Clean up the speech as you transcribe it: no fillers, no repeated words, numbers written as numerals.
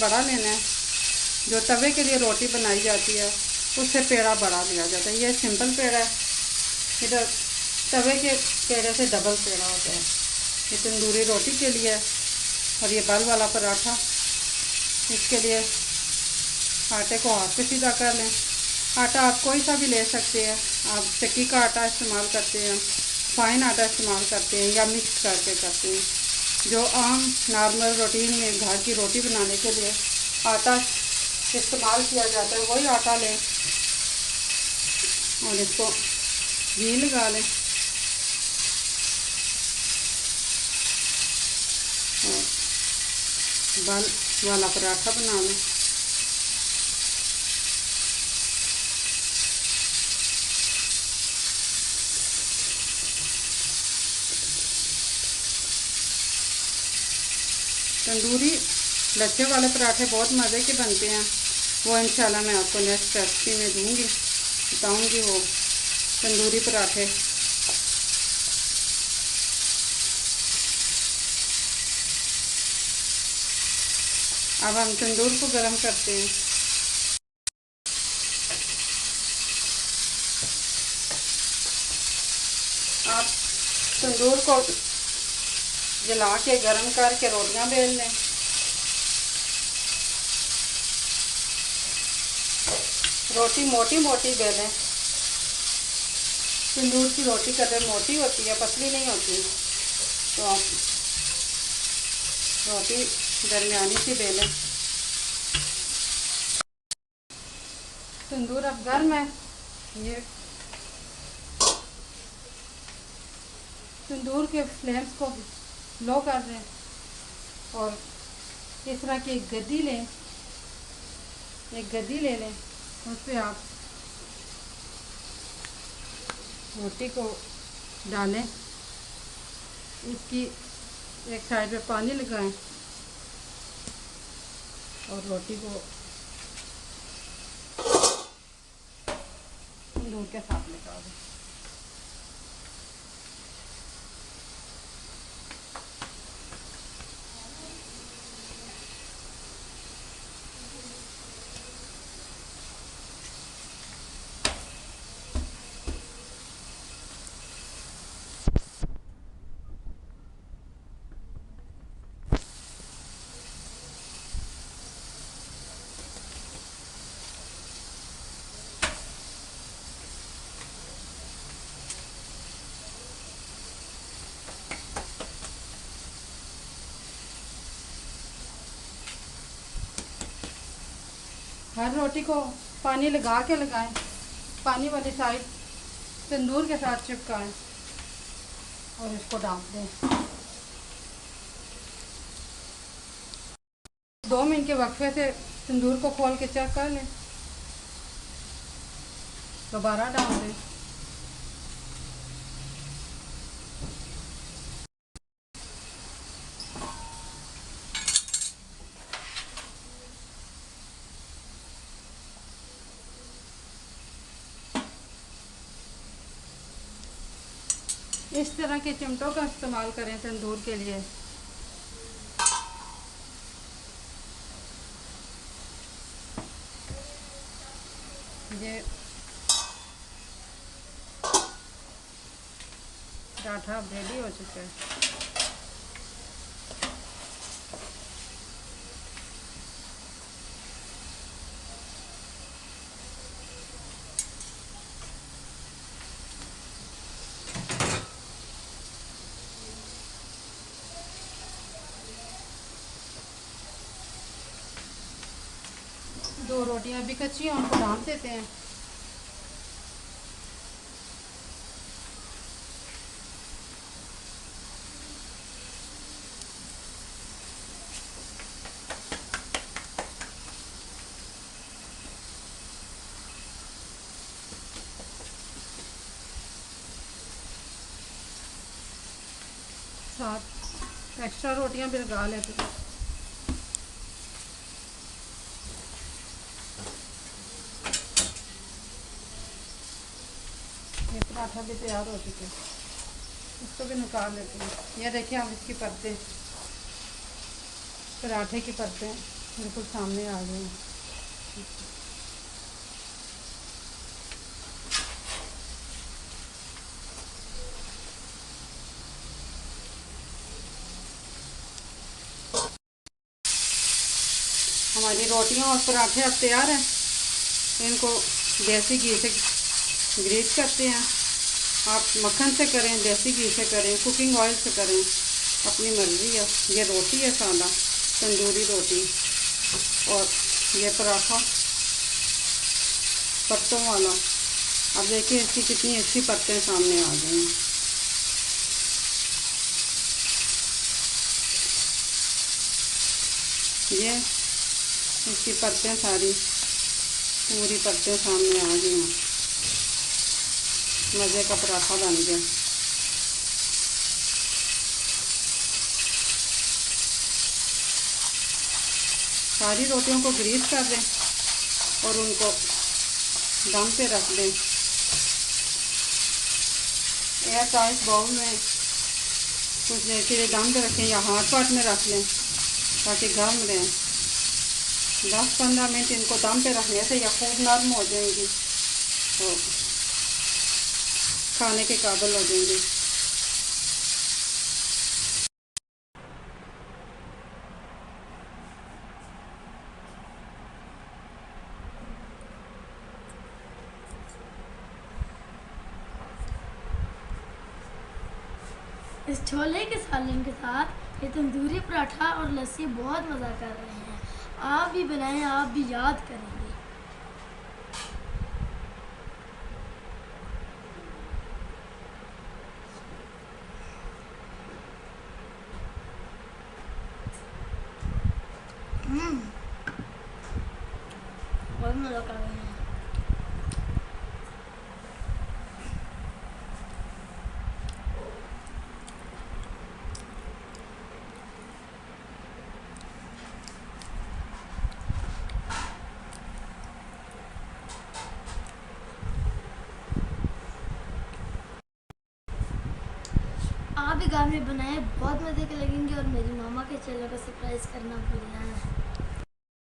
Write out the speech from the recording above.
बड़ा लेना है। जो तवे के लिए रोटी बनाई जाती है उससे पेड़ा बड़ा लिया जाता है। ये सिंपल पेड़ा है, इधर तवे के पेड़े से डबल पेड़ा होता है। ये तंदूरी रोटी के लिए। और ये बल वाला पराठा, इसके लिए आटे को हाथ पे सीधा कर लें। आटा आप कोई सा भी ले सकते हैं। आप चक्की का आटा इस्तेमाल करते हैं, फाइन आटा इस्तेमाल करते हैं, या मिक्स करके करते हैं। जो आम नॉर्मल रूटीन में घर की रोटी बनाने के लिए आटा इस्तेमाल किया जाता है वही आटा लें और इसको घी लगा लें और बल वाला पराठा बना लें। तंदूरी लच्छे वाले पराठे बहुत मज़े के बनते हैं। वो इंशाल्लाह मैं आपको नेक्स्ट रेसिपी में दूंगी, बताऊंगी वो तंदूरी पराठे। अब हम तंदूर को गर्म करते हैं। आप तंदूर को जला के गर्म करके रोटियां बेल लें। रोटी मोटी मोटी बेलें। तंदूर की रोटी कदर मोटी होती है, पतली नहीं होती, तो आप रोटी दरमियानी सी बेलें। तंदूर अब गर्म है। ये तंदूर के फ्लेम्स को लो कर दें और इस तरह की एक गद्दी लें, एक गद्दी ले लें। उस पर आप रोटी को डालें, इसकी एक साइड पे पानी लगाएं और रोटी को तंदूर के साथ लगा दें। हर रोटी को पानी लगा के लगाएं, पानी वाली साइड तंदूर के साथ चिपकाएं और इसको डाल दें। 2 मिनट के वक्फे से तंदूर को खोल के चेक कर लें, दोबारा डाल दें। इस तरह के चिमटों का इस्तेमाल करें तंदूर के लिए। ये पराठा रेडी हो चुका है। दो रोटियां अभी कच्ची हैं, उनको डाल देते हैं। साथ एक्स्ट्रा रोटियां भी लगा लेते हैं। ये पराठा भी तैयार हो चुके हैं, इसको भी निकाल लेते हैं। ये देखिए हम इसकी परतें, पराठे की परतें बिल्कुल सामने आ गए। हमारी रोटियां और पराठे अब तैयार हैं। इनको देसी घी से ग्रीस करते हैं। आप मक्खन से करें, देसी घी से करें, कुकिंग ऑयल से करें, अपनी मर्ज़ी है। ये रोटी है सादा तंदूरी रोटी, और ये पराठा पत्तों वाला। अब देखिए इसकी कितनी अच्छी पत्ते सामने आ गई हैं। ये इसकी पत्ते सारी पूरी पत्ते सामने आ गई हैं। मज़े का पराठा बन गया। सारी रोटियों को ग्रीस कर दें और उनको दम पे रख दें। एयर टाइट बाउल में कुछ देर के लिए दम पे रखें, या हाथ पाट में रख लें ताकि गर्म रहें। 10-15 मिनट इनको दम पे रखने से या खूब नरम हो जाएंगी तो खाने के काबिल हो जाएंगी। इस छोले के सालन के साथ ये तंदूरी पराठा और लस्सी बहुत मज़ा कर रहे हैं। आप भी बनाएं, आप भी याद करेंगे। बहुत मज़ा कर रहे हैं। आप भी घर में बनाएं, बहुत मज़े के लगेंगे। और मेरी मामा के चेहरे को सरप्राइज़ करना भूलना है।